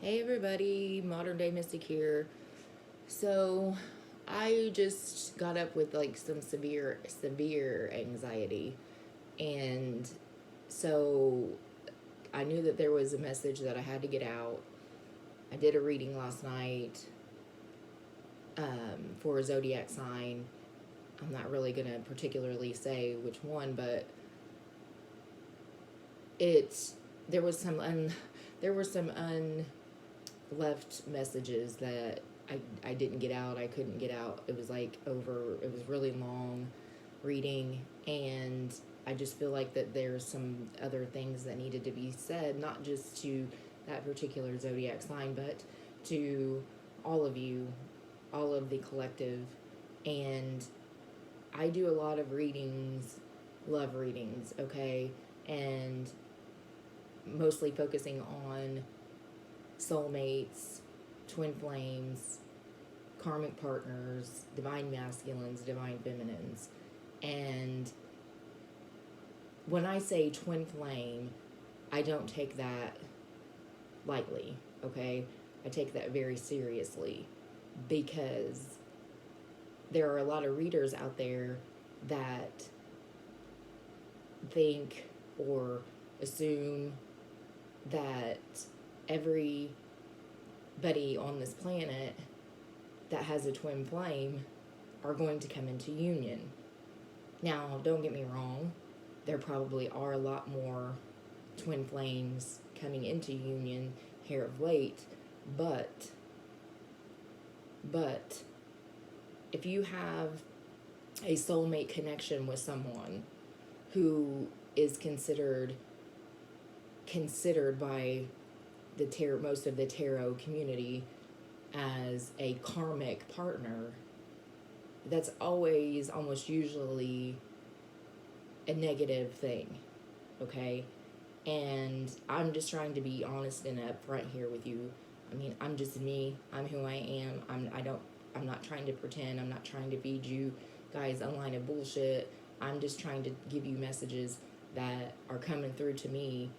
Hey everybody, Modern Day Mystic here. So, I just got up with like some severe anxiety, and so I knew that there was a message that I had to get out. I did a reading last night for a zodiac sign. I'm not really gonna particularly say which one, but it's there was some there were some left messages that I didn't get out. I couldn't get out. It was like it was really long reading, and I just feel like that there's some other things that needed to be said, not just to that particular zodiac sign, but to all of you, all of the collective. And I do a lot of readings, love readings, okay? And mostly focusing on soulmates, twin flames, karmic partners, divine masculines, divine feminines. And when I say twin flame, I don't take that lightly, okay? I take that very seriously because there are a lot of readers out there that think or assume that everybody on this planet that has a twin flame are going to come into union. Now, don't get me wrong, there probably are a lot more twin flames coming into union here of late, but if you have a soulmate connection with someone who is considered by most of the tarot community as a karmic partner, that's always almost usually a negative thing, okay? And I'm just trying to be honest and upfront here with you. I mean, I'm just me. I'm who I am. I'm not trying to pretend. I'm not trying to feed you guys a line of bullshit. I'm just trying to give you messages that are coming through to me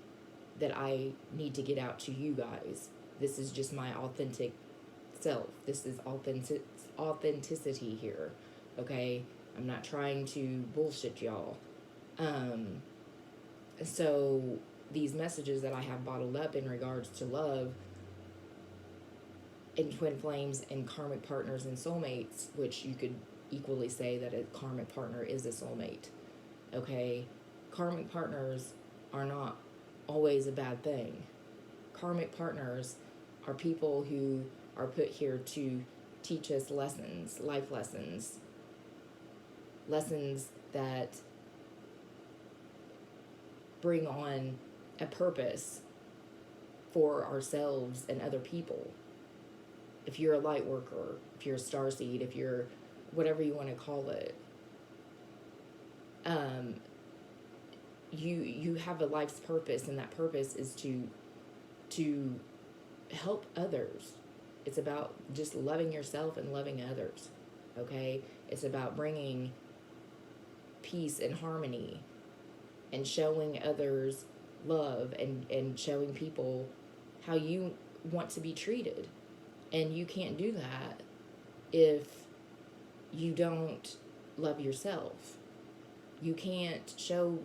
that I need to get out to you guys. This is just my authentic self. This is authenticity here, okay? I'm not trying to bullshit y'all. So these messages that I have bottled up in regards to love and twin flames and karmic partners and soulmates, which you could equally say that a karmic partner is a soulmate, okay? Karmic partners are not always a bad thing. Karmic partners are people who are put here to teach us lessons, life lessons, lessons that bring on a purpose for ourselves and other people. If you're a light worker, if you're a starseed, if you're whatever you want to call it, you have a life's purpose, and that purpose is to help others. It's about just loving yourself and loving others, okay? It's about bringing peace and harmony and showing others love and showing people how you want to be treated. And you can't do that if you don't love yourself. You can't show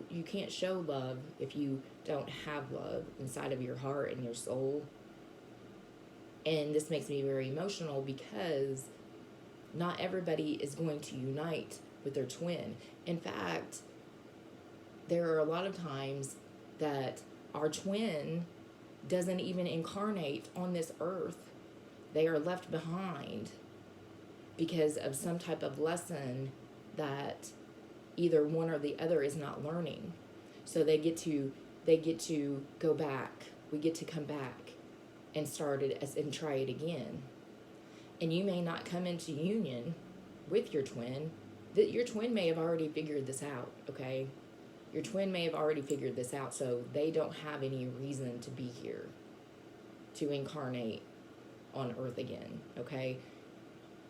love if you don't have love inside of your heart and your soul. And this makes me very emotional because not everybody is going to unite with their twin. In fact, there are a lot of times that our twin doesn't even incarnate on this earth. They are left behind because of some type of lesson that either one or the other is not learning. So they get to go back. We get to come back and start it and try it again. And you may not come into union with your twin. That your twin may have already figured this out, okay? Your twin may have already figured this out, so they don't have any reason to be here, to incarnate on earth again, okay?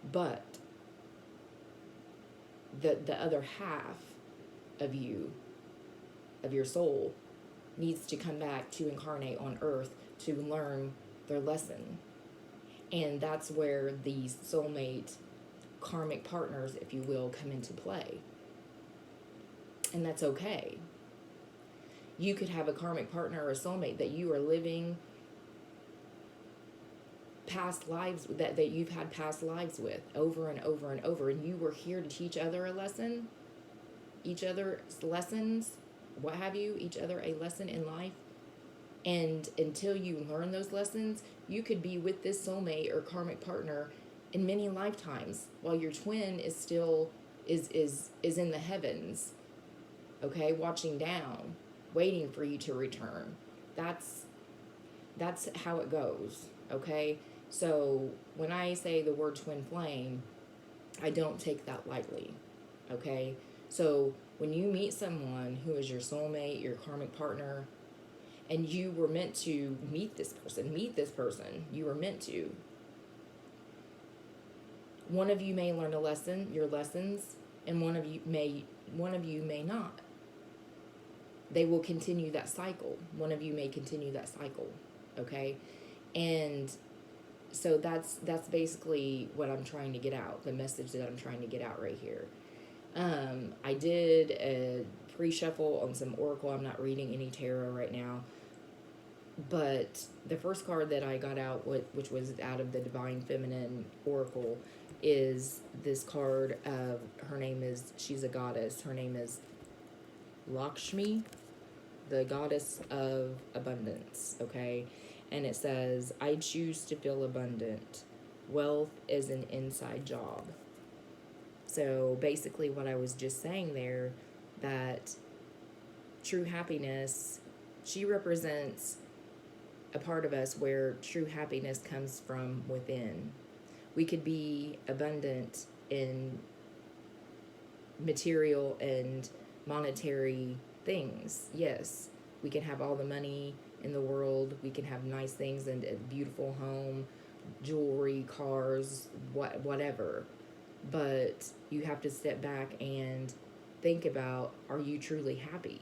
But the other half of you, of your soul, needs to come back to incarnate on earth to learn their lesson. And that's where these soulmate karmic partners, if you will, come into play. And that's okay. You could have a karmic partner or a soulmate that you are living past lives, that you've had past lives with over and over and over, and you were here to teach other a lesson, each other lessons, what have you, each other a lesson in life. And until you learn those lessons, you could be with this soulmate or karmic partner in many lifetimes while your twin is still is in the heavens, okay, watching down, waiting for you to return. That's how it goes, okay? So when I say the word twin flame, I don't take that lightly, okay? So when you meet someone who is your soulmate, your karmic partner, and you were meant to meet this person, you were meant to. One of you may learn a lesson, your lessons, and one of you may not. They will continue that cycle. One of you may continue that cycle, okay? And so that's basically what I'm trying to get out, the message that I'm trying to get out right here. I did a pre-shuffle on some oracle. I'm not reading any tarot right now. But the first card that I got out, which was out of the Divine Feminine Oracle, is this card of, she's a goddess. Her name is Lakshmi, the goddess of abundance, okay? And it says, I choose to feel abundant. Wealth is an inside job. So basically what I was just saying there, that true happiness, she represents a part of us where true happiness comes from within. We could be abundant in material and monetary things. Yes, we can have all the money in the world. We can have nice things and a beautiful home, jewelry, cars, whatever. But you have to step back and think about, are you truly happy?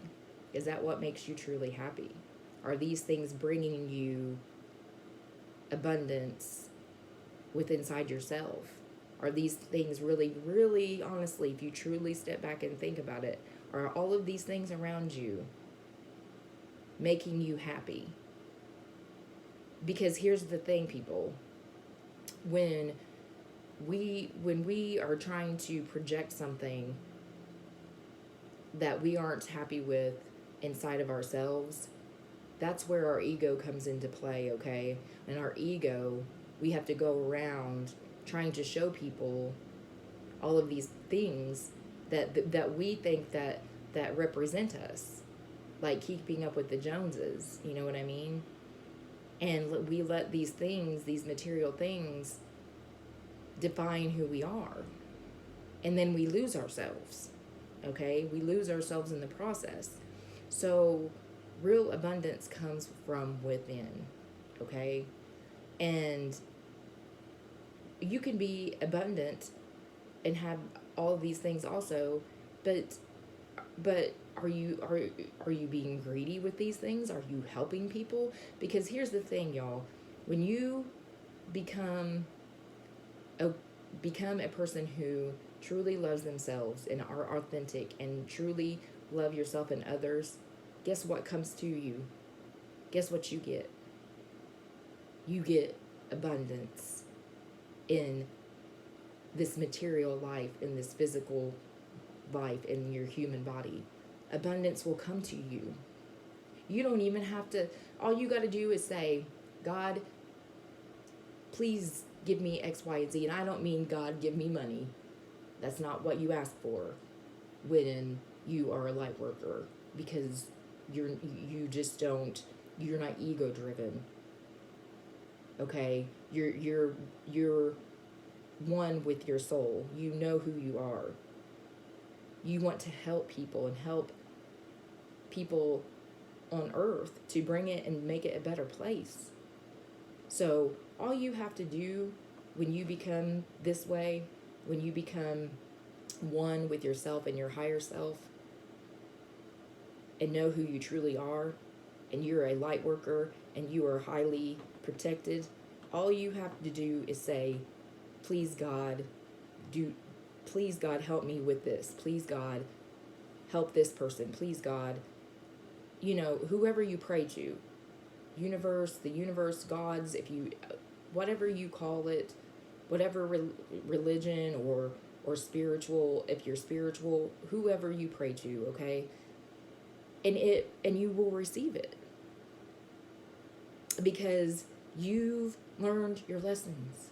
Is that what makes you truly happy? Are these things bringing you abundance within inside yourself? Are these things really, really, honestly, if you truly step back and think about it, are all of these things around you making you happy? Because here's the thing, people. When we are trying to project something that we aren't happy with inside of ourselves, that's where our ego comes into play, okay? And our ego, we have to go around trying to show people all of these things that we think that represent us, like keeping up with the Joneses, you know what I mean? And we let these things, these material things, define who we are. And then we lose ourselves, okay? We lose ourselves in the process. So real abundance comes from within, okay? And you can be abundant and have all of these things also, but are you being greedy with these things? Are you helping people? Because here's the thing, y'all. When you become a person who truly loves themselves and are authentic and truly love yourself and others, guess what comes to you? Guess what you get? You get abundance in this material life, in this physical life, in your human body. Abundance will come to you. You don't even have to, all you got to do is say, God, please give me X, Y, and Z. And I don't mean, God, give me money. That's not what you ask for when you are a light worker, because you're not ego driven. Okay? You're one with your soul. You know who you are. You want to help people and help people on earth to bring it and make it a better place. So all you have to do when you become this way, when you become one with yourself and your higher self, and know who you truly are, and you're a light worker and you are highly protected, all you have to do is say, please God, please God, help me with this. Please God, help this person. Please God, whoever you pray to, the universe, gods, whatever you call it, whatever religion or spiritual, if you're spiritual, whoever you pray to, okay? And you will receive it. Because you've learned your lessons.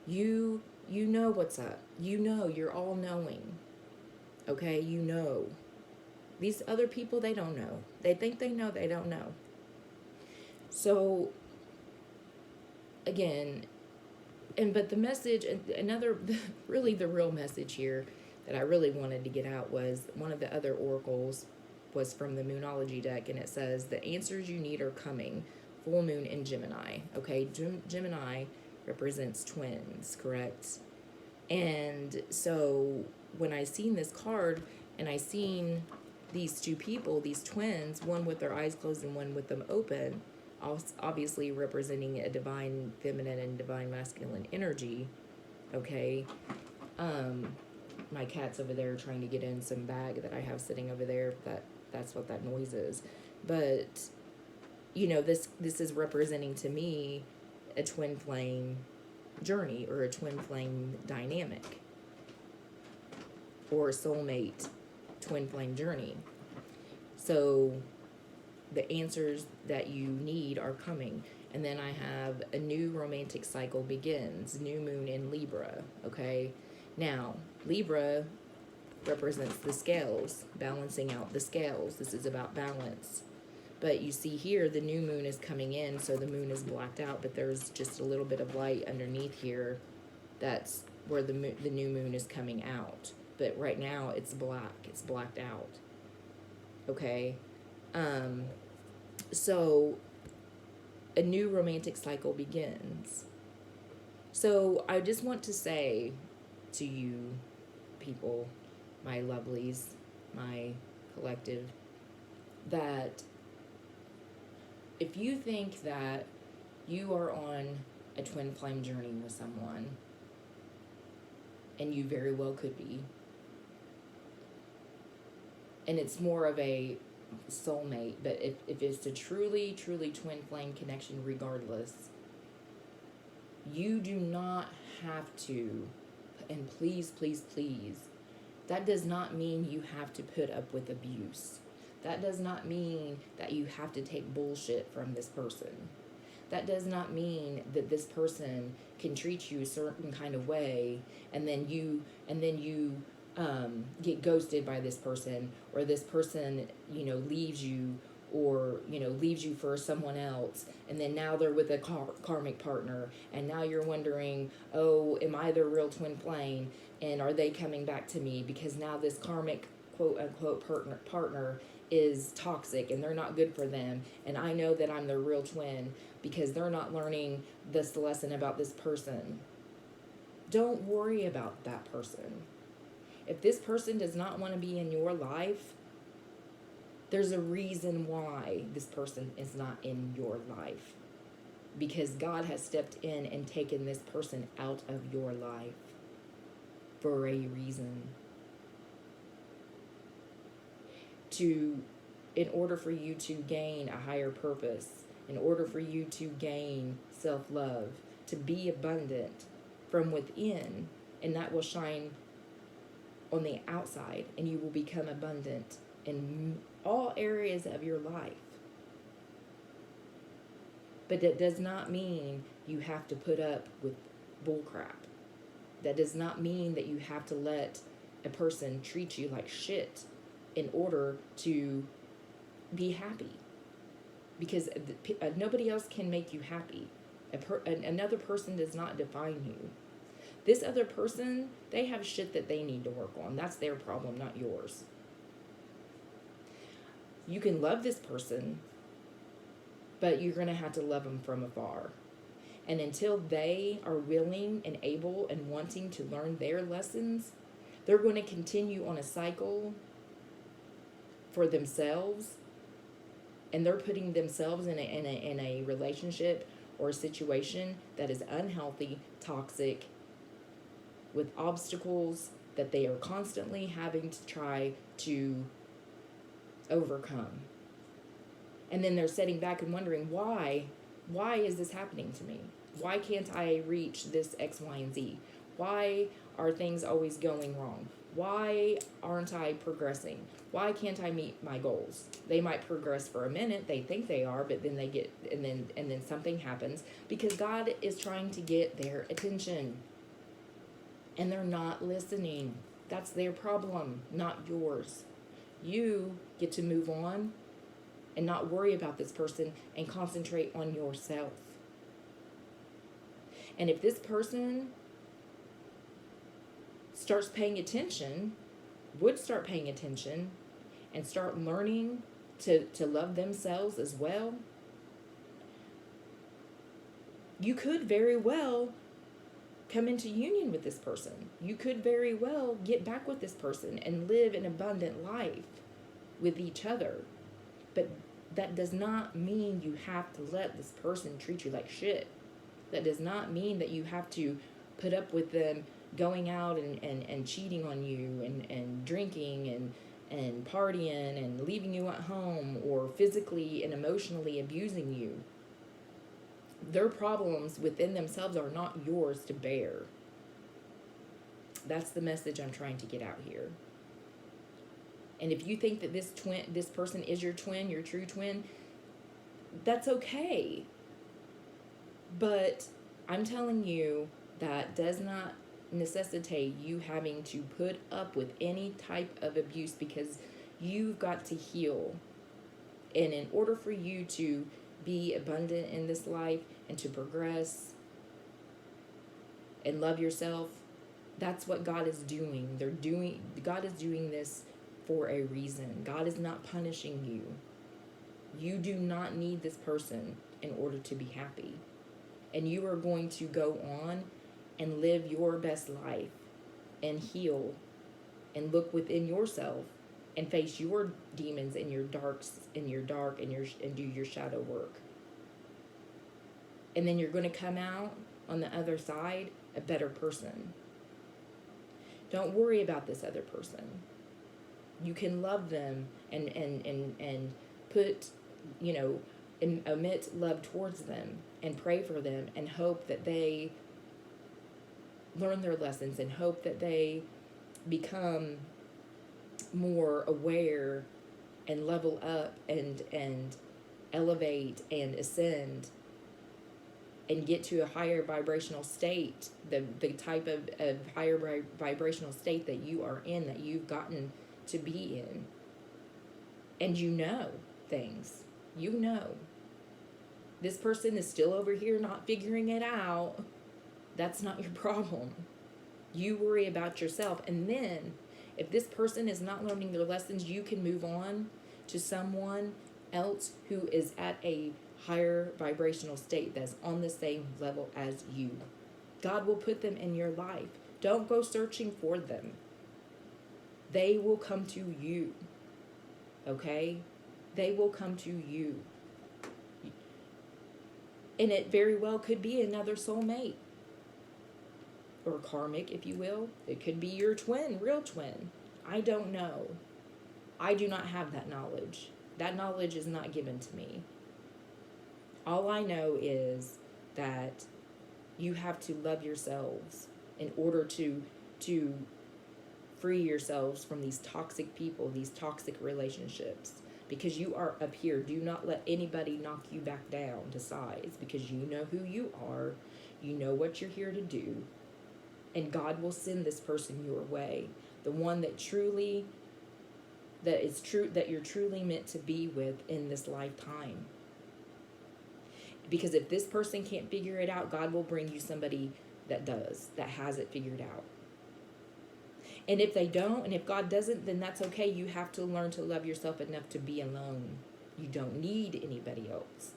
You know what's up. You're all knowing. Okay? These other people, they don't know. They think they know, they don't know. So, again, but the message, really the real message here that I really wanted to get out was one of the other oracles was from the Moonology deck, and it says, the answers you need are coming. Full moon in Gemini. Okay, Gemini represents twins, correct? And so when I seen this card and I seen these two people, these twins, one with their eyes closed and one with them open, obviously representing a divine feminine and divine masculine energy, okay? My cat's over there trying to get in some bag that I have sitting over there. That's what that noise is. But, this is representing to me a twin flame journey or a twin flame dynamic or a soulmate twin flame journey. So the answers that you need are coming. And then I have a new romantic cycle begins, new moon in Libra, okay? Now, Libra represents the scales, balancing out the scales. This is about balance. But you see here, the new moon is coming in, so the moon is blacked out, but there's just a little bit of light underneath here. That's where the new moon is coming out. But right now, it's black. It's blacked out. Okay? So, a new romantic cycle begins. So, I just want to say to you people, my lovelies, my collective, that if you think that you are on a twin flame journey with someone, and you very well could be, and it's more of a soulmate, but if it's a truly twin flame connection regardless, you do not have to, and please, that does not mean you have to put up with abuse. That does not mean that you have to take bullshit from this person. That does not mean that this person can treat you a certain kind of way and then you get ghosted by this person, or this person, leaves you, or, leaves you for someone else, and then now they're with a karmic partner, and now you're wondering, oh, am I their real twin flame, and are they coming back to me, because now this karmic quote-unquote partner is toxic, and they're not good for them, and I know that I'm their real twin, because they're not learning this lesson about this person. Don't worry about that person. If this person does not want to be in your life, there's a reason why this person is not in your life. Because God has stepped in and taken this person out of your life for a reason. In order for you to gain a higher purpose, in order for you to gain self-love, to be abundant from within, and that will shine on the outside, and you will become abundant in all areas of your life. But that does not mean you have to put up with bullcrap. That does not mean that you have to let a person treat you like shit in order to be happy. Because nobody else can make you happy. Another person does not define you. This other person, they have shit that they need to work on. That's their problem, not yours. You can love this person, but you're going to have to love them from afar. And until they are willing and able and wanting to learn their lessons, they're going to continue on a cycle for themselves and they're putting themselves in a relationship or a situation that is unhealthy, toxic, with obstacles that they are constantly having to try to overcome. And then they're sitting back and wondering, why is this happening to me? Why can't I reach this X, Y, and Z? Why are things always going wrong? Why aren't I progressing? Why can't I meet my goals? They might progress for a minute, they think they are, but then they get, and then something happens, because God is trying to get their attention. And they're not listening. That's their problem, not yours. You get to move on and not worry about this person and concentrate on yourself. And if this person starts paying attention, would start paying attention and start learning to love themselves as well, you could very well come into union with this person. You could very well get back with this person and live an abundant life with each other. But that does not mean you have to let this person treat you like shit. That does not mean that you have to put up with them going out and cheating on you and drinking and partying and leaving you at home, or physically and emotionally abusing you. Their problems within themselves are not yours to bear. That's the message I'm trying to get out here. And if you think that this person is your twin, your true twin, that's okay. But I'm telling you, that does not necessitate you having to put up with any type of abuse, because you've got to heal. And in order for you to be abundant in this life and to progress and love yourself, that's what God is doing. God is doing this for a reason. God is not punishing you. You do not need this person in order to be happy. And you are going to go on and live your best life and heal and look within yourself and face your demons and your darks and and do your shadow work. And then you're going to come out on the other side a better person. Don't worry about this other person. You can love them and put, and omit love towards them and pray for them and hope that they learn their lessons and hope that they become more aware and level up and elevate and ascend and get to a higher vibrational state, the type of higher vibrational state that you are in, that you've gotten to be in. And you know things. You know. This person is still over here not figuring it out. That's not your problem. You worry about yourself. And then, if this person is not learning their lessons, you can move on to someone else who is at a higher vibrational state that's on the same level as you. God will put them in your life. Don't go searching for them. They will come to you. Okay? They will come to you. And it very well could be another soulmate. Or karmic, if you will. It could be your twin, real twin. I don't know. I do not have that knowledge. That knowledge is not given to me. All I know is that you have to love yourselves in order to free yourselves from these toxic people, these toxic relationships. Because you are up here. Do not let anybody knock you back down to size, because you know who you are. You know what you're here to do. And God will send this person your way. The one that you're truly meant to be with in this lifetime. Because if this person can't figure it out, God will bring you somebody that does, that has it figured out. And if they don't, and if God doesn't, then that's okay. You have to learn to love yourself enough to be alone. You don't need anybody else.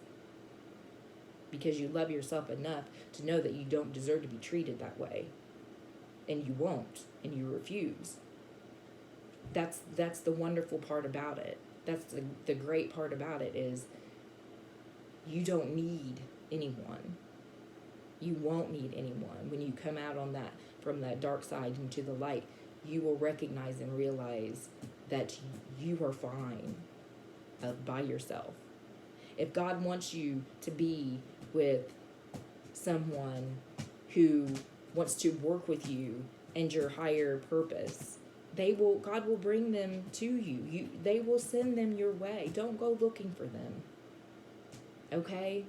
Because you love yourself enough to know that you don't deserve to be treated that way. And you won't, and you refuse. That's the wonderful part about it. That's the great part about it is you don't need anyone. You won't need anyone. When you come out on that, from that dark side into the light, you will recognize and realize that you are fine by yourself. If God wants you to be with someone who wants to work with you and your higher purpose, God will bring them to you. They will send them your way. Don't go looking for them. Okay?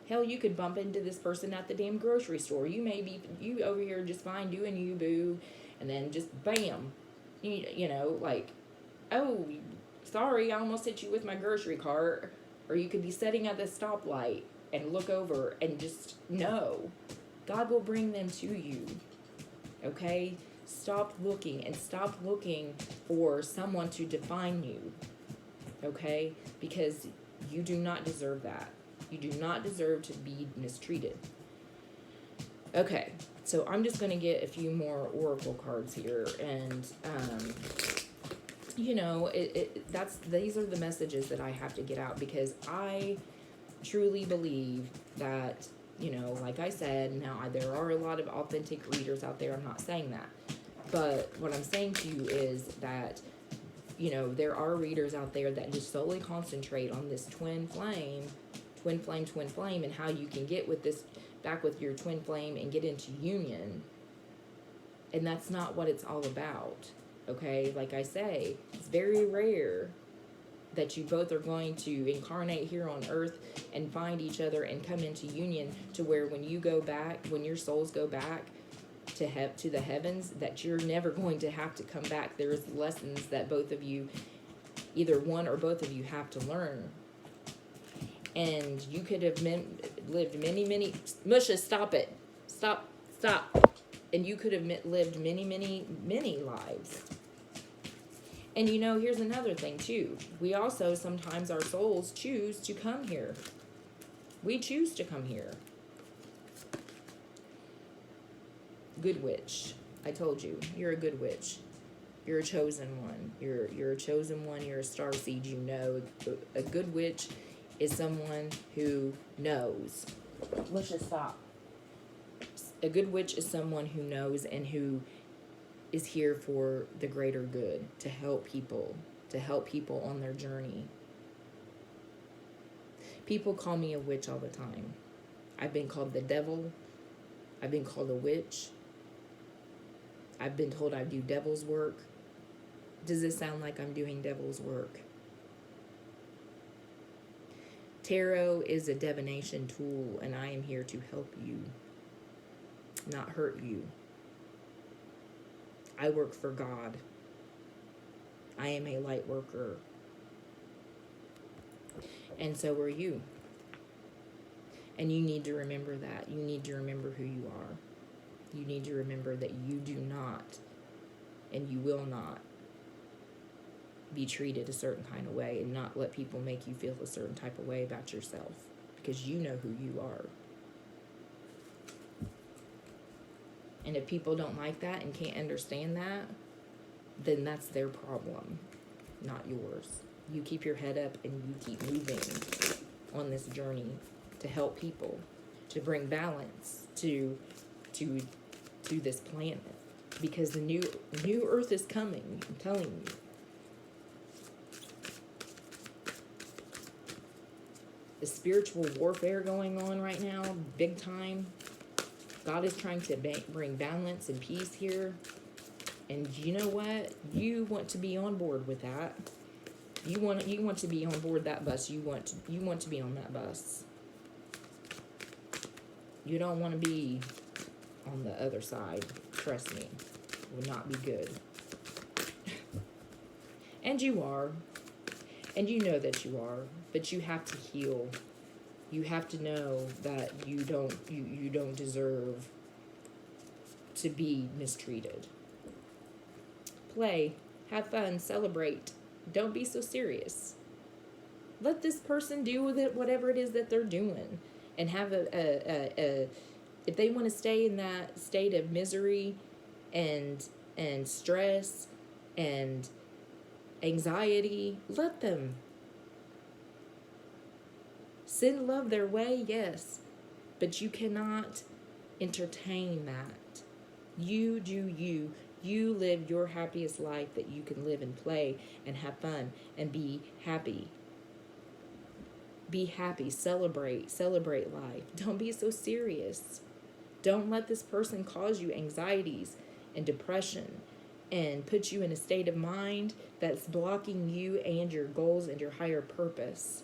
Hell, you could bump into this person at the damn grocery store. You over here just fine doing you, boo, and then just bam, you know, like, oh, sorry, I almost hit you with my grocery cart. Or you could be sitting at the stoplight and look over and just know. God will bring them to you. Okay? Stop looking, and stop looking for someone to define you. Okay? Because you do not deserve that. You do not deserve to be mistreated. Okay, so I'm just going to get a few more oracle cards here, and you know, these are the messages that I have to get out, because I truly believe that, you know, like I said, now there are a lot of authentic readers out there. I'm not saying that, but what I'm saying to you is that, you know, there are readers out there that just solely concentrate on this twin flame, and how you can get with this, back with your twin flame and get into union. And that's not what it's all about. Okay, like I say, it's very rare that you both are going to incarnate here on earth and find each other and come into union, to where when you go back, when your souls go back to the heavens, that you're never going to have to come back. There's lessons that both of you, either one or both of you, have to learn. And you could have lived many, Musha, stop it. Stop. And you could have lived many lives. And you know, here's another thing too. We also, sometimes our souls choose to come here. We choose to come here. Good witch. I told you, you're a good witch. You're a chosen one. You're a chosen one. You're a starseed. You know, a good witch is someone who knows. Let's just stop. A good witch is someone who knows and who is here for the greater good, to help people on their journey. People call me a witch all the time. I've been called the devil. I've been called a witch. I've been told I do devil's work. Does it sound like I'm doing devil's work? Tarot is a divination tool, and I am here to help you, not hurt you. I work for God. I am a light worker. And so are you. And you need to remember that. You need to remember who you are. You need to remember that you do not, and you will not, be treated a certain kind of way, and not let people make you feel a certain type of way about yourself, because you know who you are. And if people don't like that and can't understand that, then that's their problem, not yours. You keep your head up and you keep moving on this journey to help people, to bring balance to this planet, because the new earth is coming. I'm telling you. The spiritual warfare going on right now, big time. God is trying to bring balance and peace here. And you know what? You want to be on board with that. You want to be on board that bus. You want to be on that bus. You don't want to be on the other side. Trust me. It will not be good. And you are. And you know that you are. But you have to heal. You have to know that you don't deserve to be mistreated. Play, have fun, celebrate. Don't be so serious. Let this person do with it whatever it is that they're doing, and have if they want to stay in that state of misery and stress and anxiety, let them. Send love their way, yes, but you cannot entertain that. You do you. You live your happiest life that you can live and play and have fun and be happy. Be happy. Celebrate. Celebrate life. Don't be so serious. Don't let this person cause you anxieties and depression and put you in a state of mind that's blocking you and your goals and your higher purpose.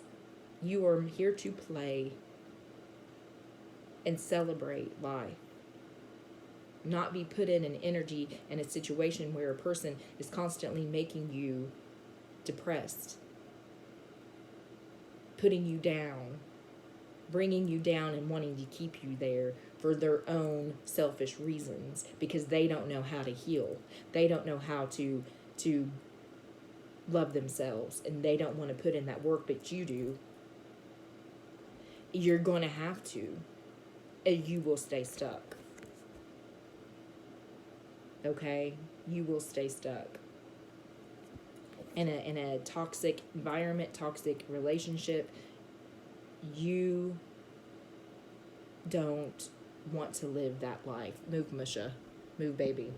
You are here to play and celebrate life. Not be put in an energy and a situation where a person is constantly making you depressed, putting you down, bringing you down and wanting to keep you there for their own selfish reasons because they don't know how to heal. They don't know how to love themselves, and they don't want to put in that work, but you do. You're going to have to, and you will stay stuck. Okay? You will stay stuck. In a toxic environment, toxic relationship, you don't want to live that life. Move, Musha. Move, baby.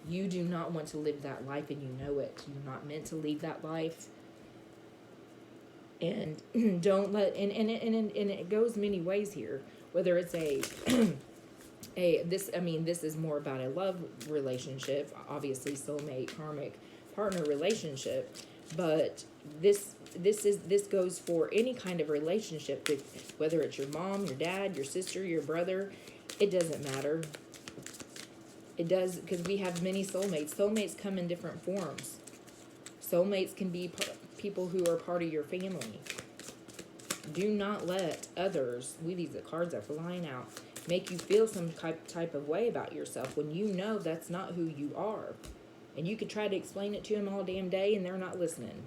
You do not want to live that life, and you know it. You're not meant to lead that life. And don't let, and it goes many ways here. Whether it's this is more about a love relationship, obviously soulmate, karmic partner relationship, but this goes for any kind of relationship, whether it's your mom, your dad, your sister, your brother. It doesn't matter. It does, because we have many soulmates. Soulmates come in different forms. Soulmates can be people who are part of your family. Do not let others, these cards are flying out, make you feel some type of way about yourself when you know that's not who you are. And you could try to explain it to them all damn day and they're not listening.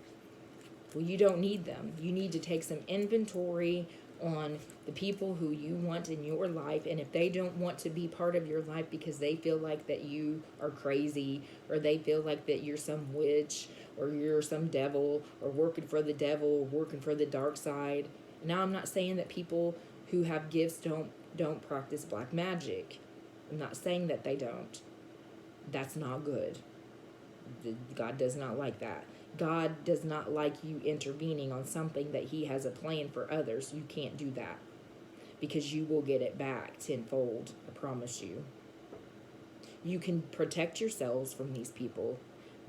Well, you don't need them. You need to take some inventory on the people who you want in your life, and if they don't want to be part of your life because they feel like that you are crazy, or they feel like that you're some witch, or you're some devil, or working for the devil, or working for the dark side. Now, I'm not saying that people who have gifts don't practice black magic. I'm not saying that they don't. That's not good. God does not like that. God does not like you intervening on something that he has a plan for others. You can't do that, because you will get it back tenfold. I promise you. You can protect yourselves from these people,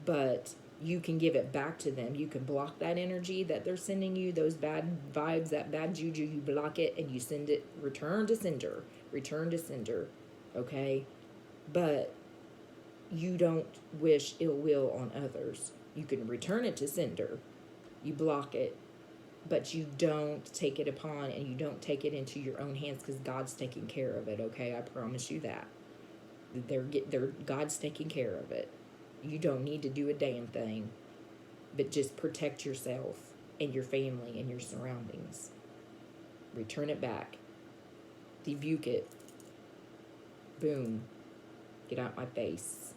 but you can give it back to them. You can block that energy that they're sending you, those bad vibes, that bad juju. You block it and you send it, return to sender, okay? But you don't wish ill will on others. You can return it to sender. You block it, but you don't take it upon, and you don't take it into your own hands, because God's taking care of it, okay? I promise you that. God's taking care of it. You don't need to do a damn thing, but just protect yourself and your family and your surroundings. Return it back. Rebuke it. Boom. Get out my face.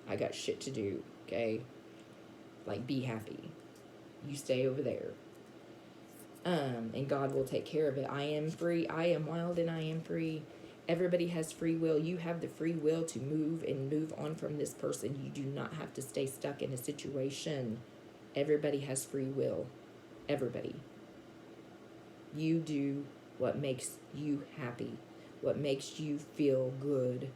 I got shit to do, okay? Like, be happy. You stay over there. And God will take care of it. I am free. I am wild and I am free. Everybody has free will. You have the free will to move and move on from this person. You do not have to stay stuck in a situation. Everybody has free will. Everybody. You do what makes you happy, what makes you feel good,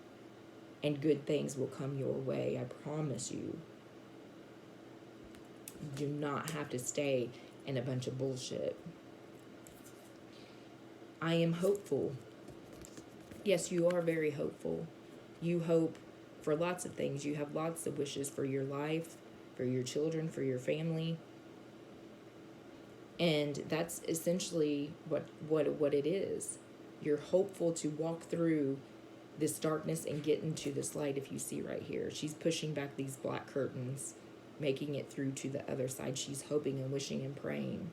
and good things will come your way. I promise you. You do not have to stay in a bunch of bullshit. I am hopeful. Yes, you are very hopeful. You hope for lots of things. You have lots of wishes for your life, for your children, for your family. And that's essentially what it is. You're hopeful to walk through this darkness and get into this light. If you see right here, she's pushing back these black curtains, making it through to the other side. She's hoping and wishing and praying.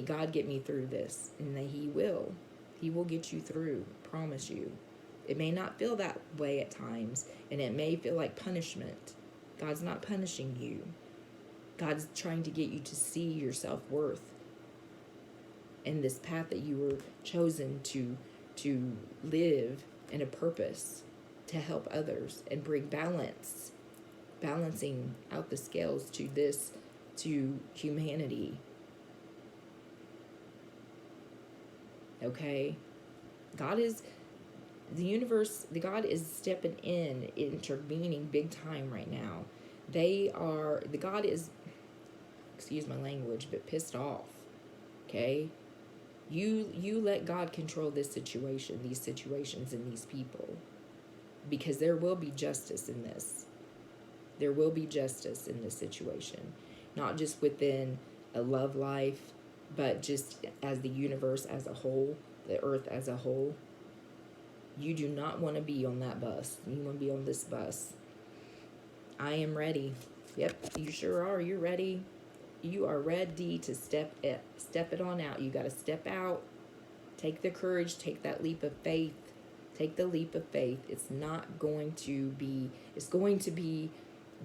God, get me through this. And that he will. He will get you through. Promise you. It may not feel that way at times, and it may feel like punishment. God's not punishing you. God's trying to get you to see your self-worth and this path that you were chosen to live in a purpose to help others and bring balancing out the scales to humanity. Okay? God is the universe, the God is stepping in, intervening big time right now. The God is, excuse my language, but pissed off. Okay? You let God control this situation, these situations, and these people. Because there will be justice in this. There will be justice in this situation. Not just within a love life, but just as the universe as a whole, the earth as a whole. You do not want to be on that bus. You want to be on this bus. I am ready. Yep, you sure are. You're ready. You are ready to step it on out. You got to step out. Take the courage. Take that leap of faith. Take the leap of faith. It's going to be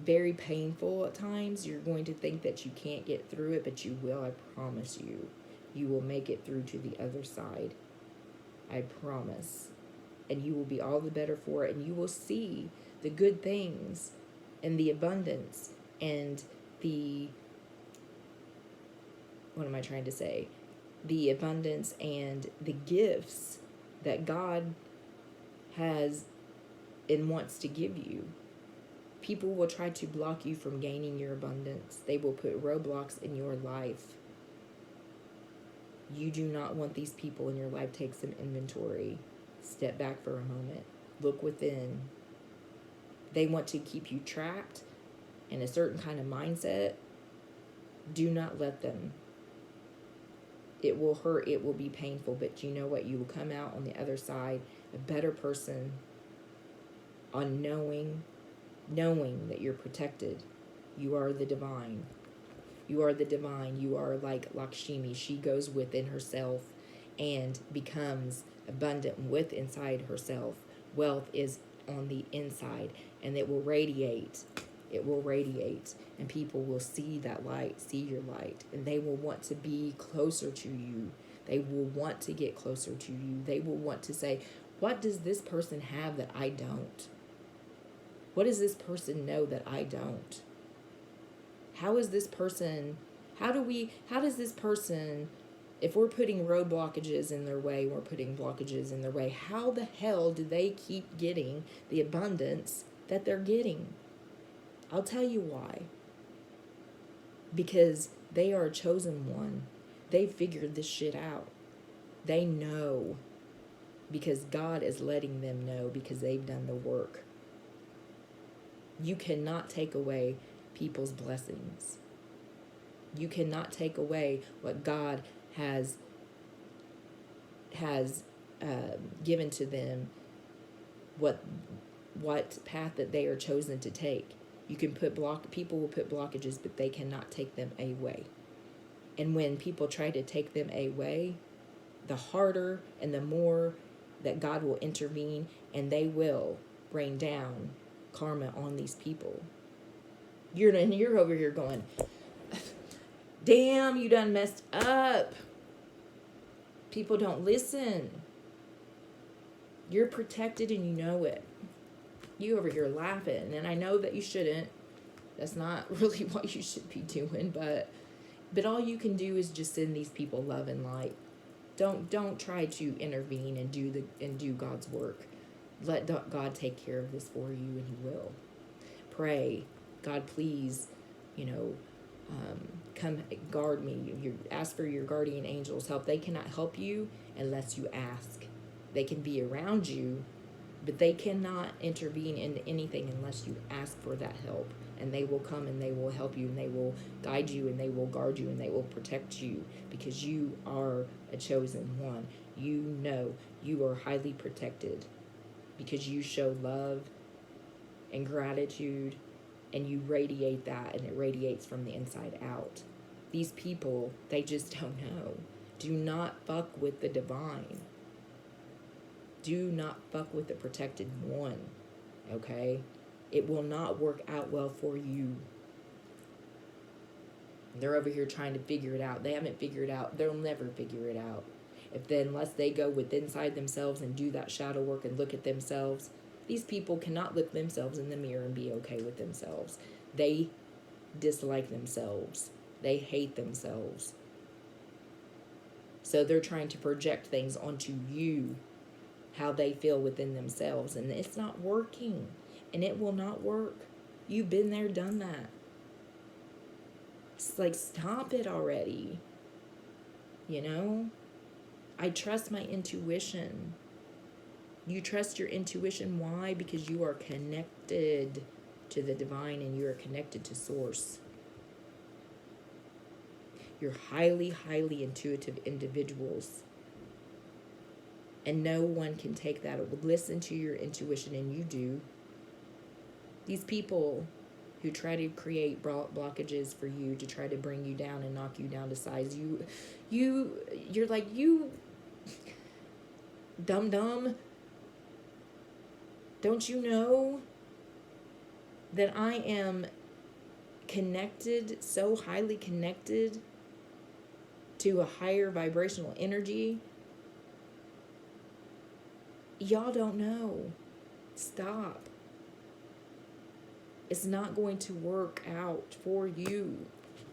very painful at times. You're going to think that you can't get through it, but you will. I promise you. You will make it through to the other side. I promise. And you will be all the better for it. And you will see the good things and the abundance and the, what am I trying to say? The abundance and the gifts that God has and wants to give you. People will try to block you from gaining your abundance. They will put roadblocks in your life. You do not want these people in your life. Take some inventory. Step back for a moment. Look within. They want to keep you trapped in a certain kind of mindset. Do not let them. It will hurt. It will be painful. But you know what? You will come out on the other side a better person on knowing that you're protected. You are the divine. You are the divine. You are like Lakshmi. She goes within herself and becomes abundant with inside herself. Wealth is on the inside, and it will radiate. It will radiate, and people will see that light, see your light, and they will want to be closer to you. They will want to get closer to you. They will want to say, what does this person have that I don't? What does this person know that I don't? How does this person, if we're putting road blockages in their way, how the hell do they keep getting the abundance that they're getting? I'll tell you why. Because they are a chosen one. They figured this shit out. They know. Because God is letting them know, because they've done the work. You cannot take away people's blessings. You cannot take away what God has given to them, what path that they are chosen to take. You can people will put blockages, but they cannot take them away. And when people try to take them away, the harder and the more that God will intervene, and they will bring down karma on these people. You're over here going, damn, you done messed up. People don't listen. You're protected and you know it. You over here laughing, and I know that you shouldn't. That's not really what you should be doing, but all you can do is just send these people love and light. Don't try to intervene and do God's work. Let God take care of this for you, and He will. Pray, God, please, come guard me. You ask for your guardian angels' help. They cannot help you unless you ask. They can be around you, but they cannot intervene in anything unless you ask for that help. And they will come and they will help you and they will guide you and they will guard you and they will protect you, because you are a chosen one. You know you are highly protected because you show love and gratitude, and you radiate that, and it radiates from the inside out. These people, they just don't know. Do not fuck with the divine. Do not fuck with the protected one, okay? It will not work out well for you. They're over here trying to figure it out. They haven't figured it out. They'll never figure it out. Unless they go inside themselves and do that shadow work and look at themselves, these people cannot look themselves in the mirror and be okay with themselves. They dislike themselves. They hate themselves. So they're trying to project things onto you, how they feel within themselves. And it's not working. And it will not work. You've been there, done that. It's like, stop it already. You know? I trust my intuition. You trust your intuition. Why? Because you are connected to the divine and you are connected to source. You're highly, highly intuitive individuals. And no one can take that. Listen to your intuition, and you do. These people who try to create blockages for you to try to bring you down and knock you down to size, you're like, you dumb. Don't you know that I am connected, so highly connected to a higher vibrational energy? Y'all don't know. Stop. It's not going to work out for you.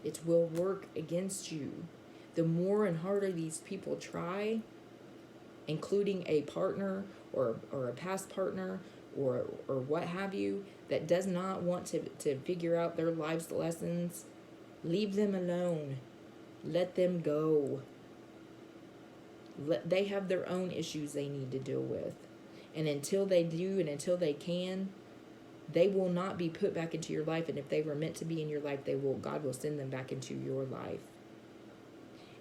It will work against you. The more and harder these people try, including a partner or a past partner or what have you, that does not want to figure out their life's lessons, leave them alone. Let them go. They have their own issues they need to deal with. And until they do and until they can, they will not be put back into your life. And if they were meant to be in your life, God will send them back into your life.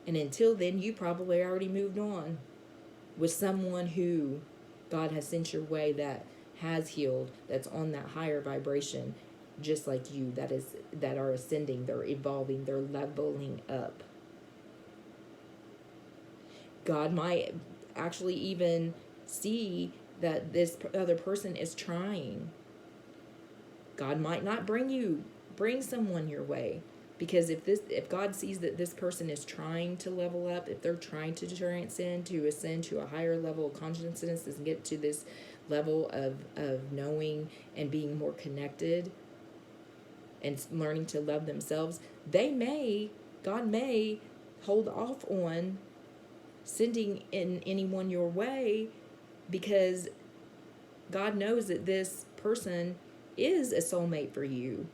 And until then, you probably already moved on with someone who God has sent your way that has healed, that's on that higher vibration, just like you, that are ascending, they're evolving, they're leveling up. God might actually even see that this other person is trying. God might not bring someone your way, because if God sees that this person is trying to level up, if they're trying to transcend, to ascend to a higher level of consciousness and get to this level of knowing and being more connected and learning to love themselves, God may hold off on sending in anyone your way, because God knows that this person is a soulmate for you.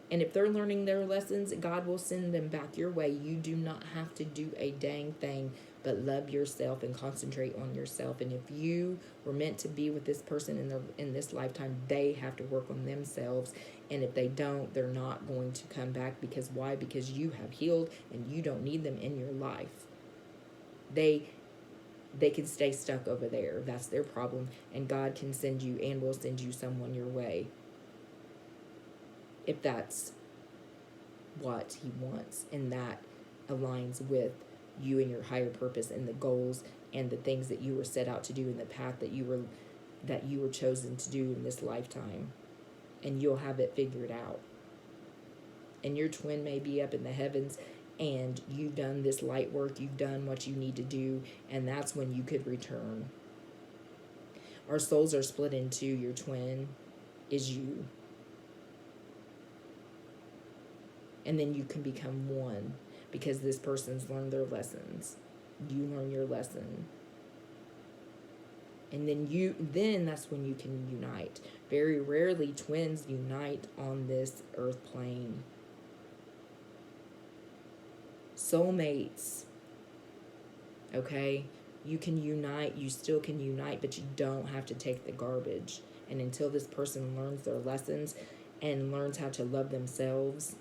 And if they're learning their lessons, God will send them back your way. You do not have to do a dang thing but love yourself and concentrate on yourself. And if you were meant to be with this person in this lifetime, they have to work on themselves. And if they don't, they're not going to come back. Because why? Because you have healed and you don't need them in your life. They can stay stuck over there. That's their problem. And God can send you and will send you someone your way, if that's what he wants, and that aligns with you and your higher purpose and the goals and the things that you were set out to do in the path that you were chosen to do in this lifetime. And you'll have it figured out. And your twin may be up in the heavens, and you've done this light work, you've done what you need to do, and that's when you could return. Our souls are split in two. Your twin is you. And then you can become one, because this person's learned their lessons. You learn your lesson. And then that's when you can unite. Very rarely twins unite on this earth plane. Soulmates, okay? You can unite, you still can unite, but you don't have to take the garbage. And until this person learns their lessons and learns how to love themselves,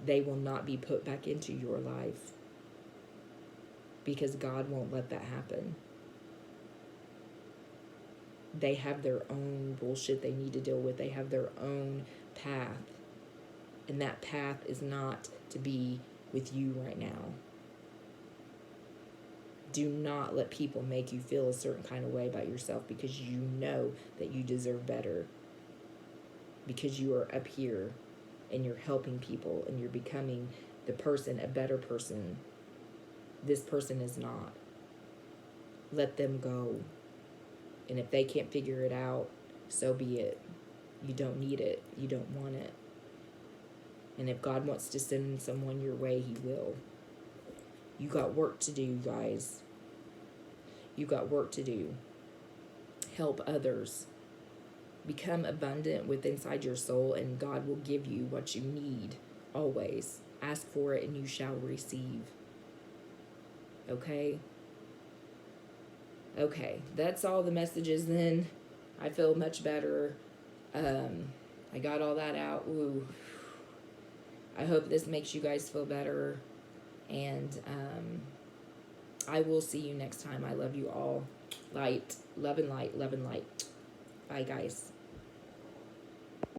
they will not be put back into your life, because God won't let that happen. They have their own bullshit they need to deal with. They have their own path. And that path is not to be with you right now. Do not let people make you feel a certain kind of way about yourself, because you know that you deserve better. because you are up here and you're helping people and you're becoming the person, a better person. This person is not. Let them go. And if they can't figure it out, so be it. You don't need it. You don't want it. And if God wants to send someone your way, he will. You got work to do, guys. You got work to do. Help others. Become abundant within inside your soul, and God will give you what you need always. Ask for it and you shall receive. Okay? Okay, that's all the messages then. I feel much better. I got all that out. Ooh. I hope this makes you guys feel better. And I will see you next time. I love you all. Light. Love and light. Love and light. Bye, guys.